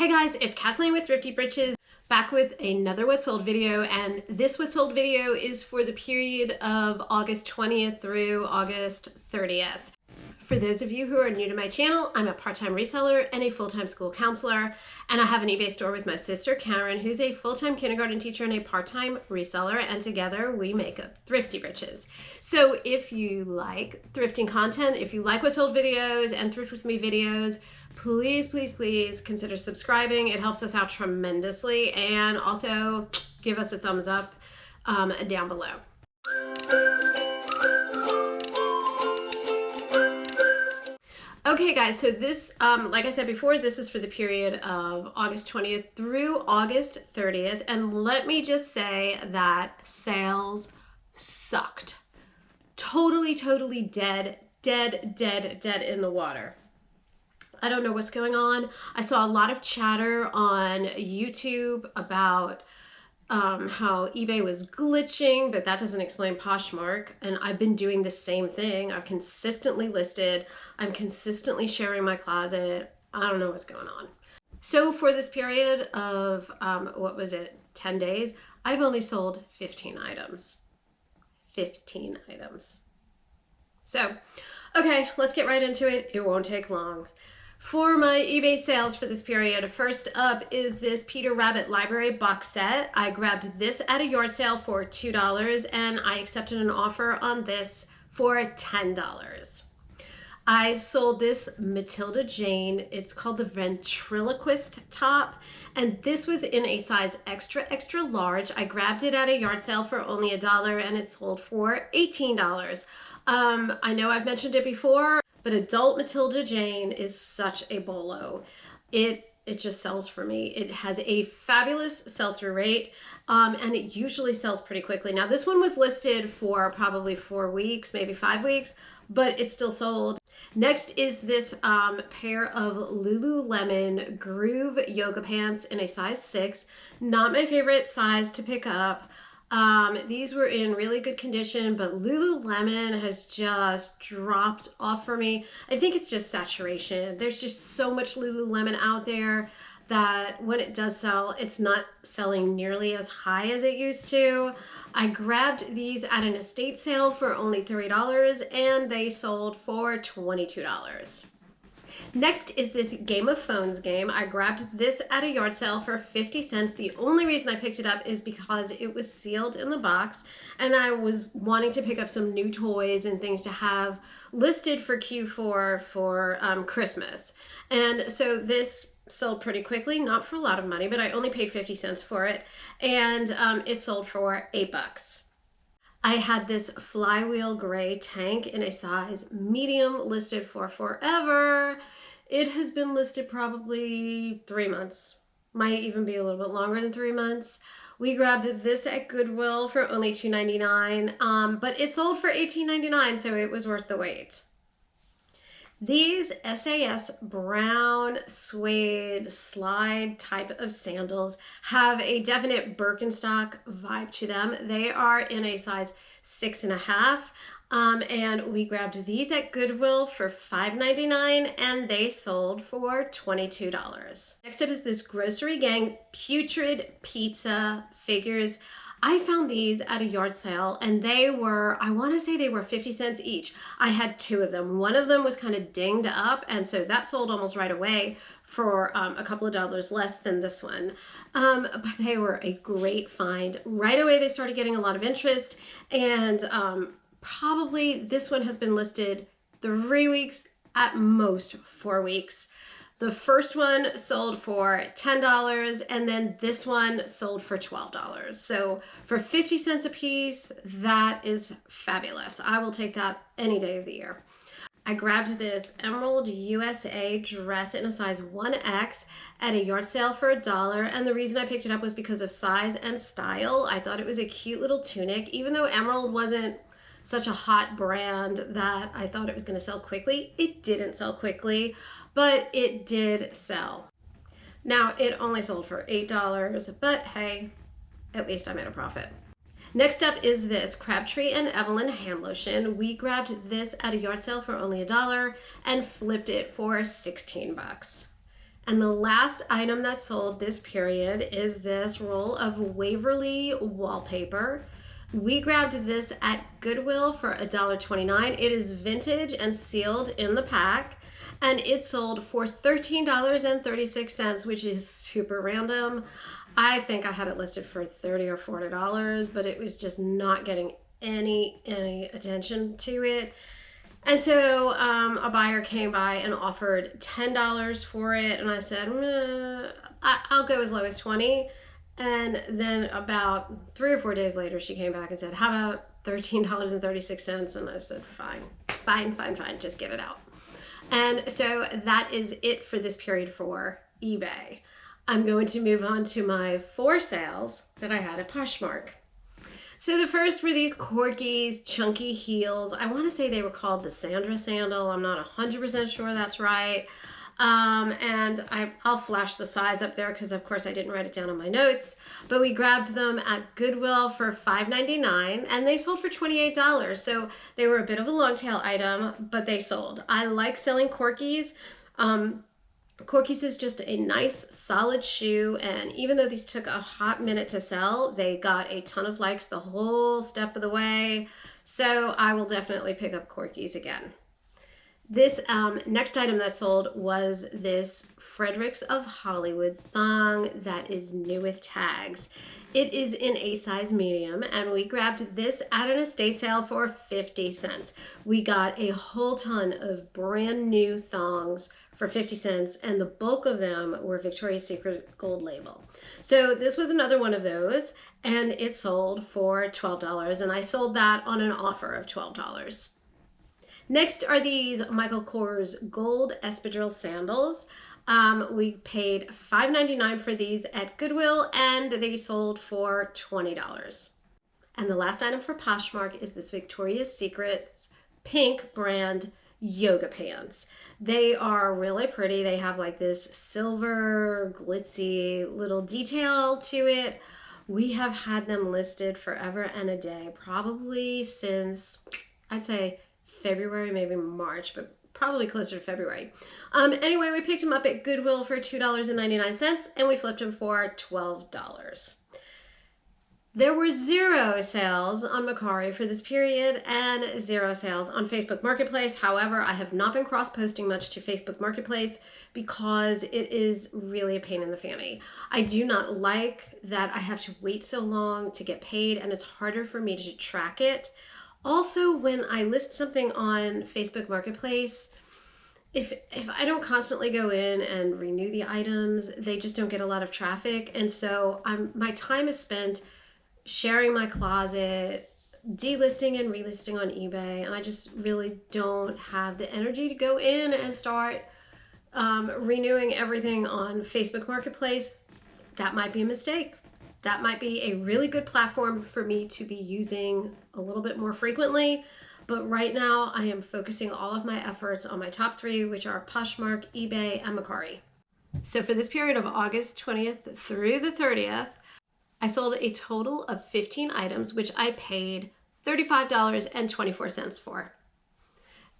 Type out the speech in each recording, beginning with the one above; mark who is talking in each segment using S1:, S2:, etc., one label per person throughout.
S1: Hey guys, it's Kathleen with Thrifty Britches, back with another What Sold video, and this What Sold video is for the period of August 20th through August 30th. For those of you who are new to my channel, I'm a part-time reseller and a full-time school counselor, and I have an eBay store with my sister Karen, who's a full-time kindergarten teacher and a part-time reseller, and together we make up Thrifty Britches. So if you like thrifting content, if you like What Sold videos and Thrift With Me videos, please consider subscribing. It helps us out tremendously, and also give us a thumbs up down below. Okay guys, so this, like I said before, this is for the period of August 20th through August 30th, and let me just say that sales sucked. Totally dead in the water. I don't know what's going on. I saw a lot of chatter on YouTube about how eBay was glitching, but that doesn't explain Poshmark. And I've been doing the same thing. I've consistently listed. I'm consistently sharing my closet. I don't know what's going on. So for this period of, 10 days, I've only sold 15 items. 15 items. So, okay, let's get right into it. It won't take long. For my eBay sales for this period, first up is this Peter Rabbit Library box set. I grabbed this at a yard sale for $2 and I accepted an offer on this for $10. I sold this Matilda Jane. It's called the Ventriloquist top, and this was in a size extra large. I grabbed it at a yard sale for only $1 and it sold for $18. I know I've mentioned it before, but adult Matilda Jane is such a bolo. It just sells for me. It has a fabulous sell-through rate, and it usually sells pretty quickly. Now this one was listed for probably 4 weeks, maybe 5 weeks, but it still sold. Next is this pair of Lululemon Groove yoga pants in a size 6. Not my favorite size to pick up. These were in really good condition, but Lululemon has just dropped off for me. I think it's just saturation. There's just so much Lululemon out there that when it does sell, it's not selling nearly as high as it used to. I grabbed these at an estate sale for only $3 and they sold for $22. Next is this Game of Phones game. I grabbed this at a yard sale for 50 cents. The only reason I picked it up is because it was sealed in the box and I was wanting to pick up some new toys and things to have listed for Q4 for Christmas. And so this sold pretty quickly, not for a lot of money, but I only paid 50 cents for it, and it sold for $8. I had this flywheel gray tank in a size medium listed for forever. It has been listed probably 3 months. Might even be a little bit longer than 3 months. We grabbed this at Goodwill for only $2.99, but it sold for $18.99, so it was worth the wait. These SAS brown suede slide type of sandals have a definite Birkenstock vibe to them. They are in a size 6.5, and we grabbed these at Goodwill for $5.99 and they sold for $22. Next up is this Grocery Gang Putrid Pizza figures. I found these at a yard sale and they were, I want to say they were 50 cents each. I had 2 of them. One of them was kind of dinged up, and so that sold almost right away for a couple of dollars less than this one. But they were a great find. Right away they started getting a lot of interest, and probably this one has been listed 3 weeks, at most 4 weeks. The first one sold for $10 and then this one sold for $12. So for 50 cents a piece, that is fabulous. I will take that any day of the year. I grabbed this Emerald USA dress in a size 1X at a yard sale for $1, and the reason I picked it up was because of size and style. I thought it was a cute little tunic, even though Emerald wasn't such a hot brand that I thought it was going to sell quickly. It didn't sell quickly, but it did sell. Now, it only sold for $8, but hey, at least I made a profit. Next up is this Crabtree and Evelyn hand lotion. We grabbed this at a yard sale for only $1 and flipped it for 16 bucks. And the last item that sold this period is this roll of Waverly wallpaper. We grabbed this at Goodwill for $1.29. It is vintage and sealed in the pack, and it sold for $13.36, which is super random. I think I had it listed for $30 or $40, but it was just not getting any attention to it. And so a buyer came by and offered $10 for it, and I said, I'll go as low as $20. And then about 3 or 4 days later, she came back and said, how about $13.36? And I said, fine, just get it out. And so that is it for this period for eBay. I'm going to move on to my 4 sales that I had at Poshmark. So the first were these Corky's chunky heels. I want to say they were called the Sandra sandal. I'm not 100% sure that's right. And I'll flash the size up there because of course I didn't write it down on my notes, but we grabbed them at Goodwill for $5.99 and they sold for $28. So they were a bit of a long tail item, but they sold. I like selling Corky's. Corky's is just a nice solid shoe, and even though these took a hot minute to sell, they got a ton of likes the whole step of the way. So I will definitely pick up Corky's again. This next item that sold was this Fredericks of Hollywood thong that is new with tags. It is in a size medium, and we grabbed this at an estate sale for 50 cents. We got a whole ton of brand new thongs for 50 cents, and the bulk of them were Victoria's Secret gold label. So this was another one of those, and it sold for $12, and I sold that on an offer of $12. Next are these Michael Kors gold espadrille sandals. We paid $5.99 for these at Goodwill, and they sold for $20. And the last item for Poshmark is this Victoria's Secret's pink brand yoga pants. They are really pretty. They have like this silver glitzy little detail to it. We have had them listed forever and a day, probably since I'd say February, maybe March, but probably closer to February. Anyway, we picked them up at Goodwill for $2.99 and we flipped them for $12. There were 0 sales on Mercari for this period and 0 sales on Facebook Marketplace. However, I have not been cross-posting much to Facebook Marketplace because it is really a pain in the fanny. I do not like that I have to wait so long to get paid, and it's harder for me to track it. Also, when I list something on Facebook Marketplace, if I don't constantly go in and renew the items, they just don't get a lot of traffic. And so my time is spent sharing my closet, delisting and relisting on eBay, and I just really don't have the energy to go in and start renewing everything on Facebook Marketplace. That might be a mistake. That might be a really good platform for me to be using a little bit more frequently, but right now I am focusing all of my efforts on my top 3, which are Poshmark, eBay, and Mercari. So for this period of August 20th through the 30th, I sold a total of 15 items, which I paid $35.24 for.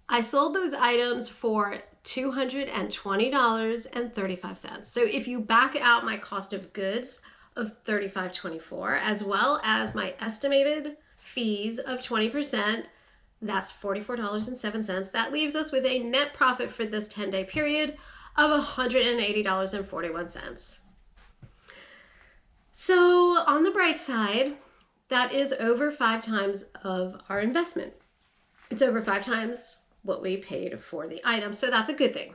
S1: I sold those items for $220.35. So if you back out my cost of goods of $35.24, as well as my estimated fees of 20%, that's $44.07. That leaves us with a net profit for this 10-day period of $180.41. So on the bright side, that is over 5 times of our investment. It's over 5 times what we paid for the item, so that's a good thing.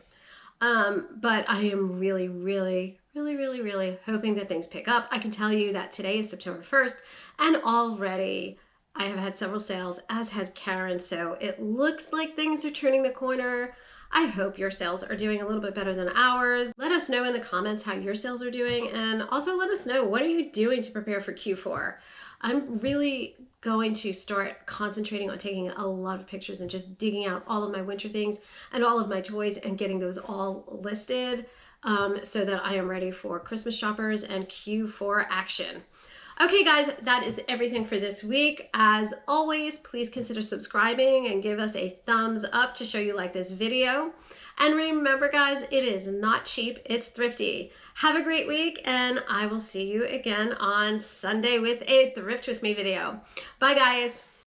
S1: But I am really hoping that things pick up. I can tell you that today is September 1st, and already I have had several sales, as has Karen, so it looks like things are turning the corner. I hope your sales are doing a little bit better than ours. Let us know in the comments how your sales are doing, and also let us know, what are you doing to prepare for Q4? I'm really going to start concentrating on taking a lot of pictures and just digging out all of my winter things and all of my toys and getting those all listed so that I am ready for Christmas shoppers and Q4 action. Okay guys, that is everything for this week. As always, please consider subscribing and give us a thumbs up to show you like this video. And remember, guys, it is not cheap, it's thrifty. Have a great week, and I will see you again on Sunday with a Thrift With Me video. Bye, guys.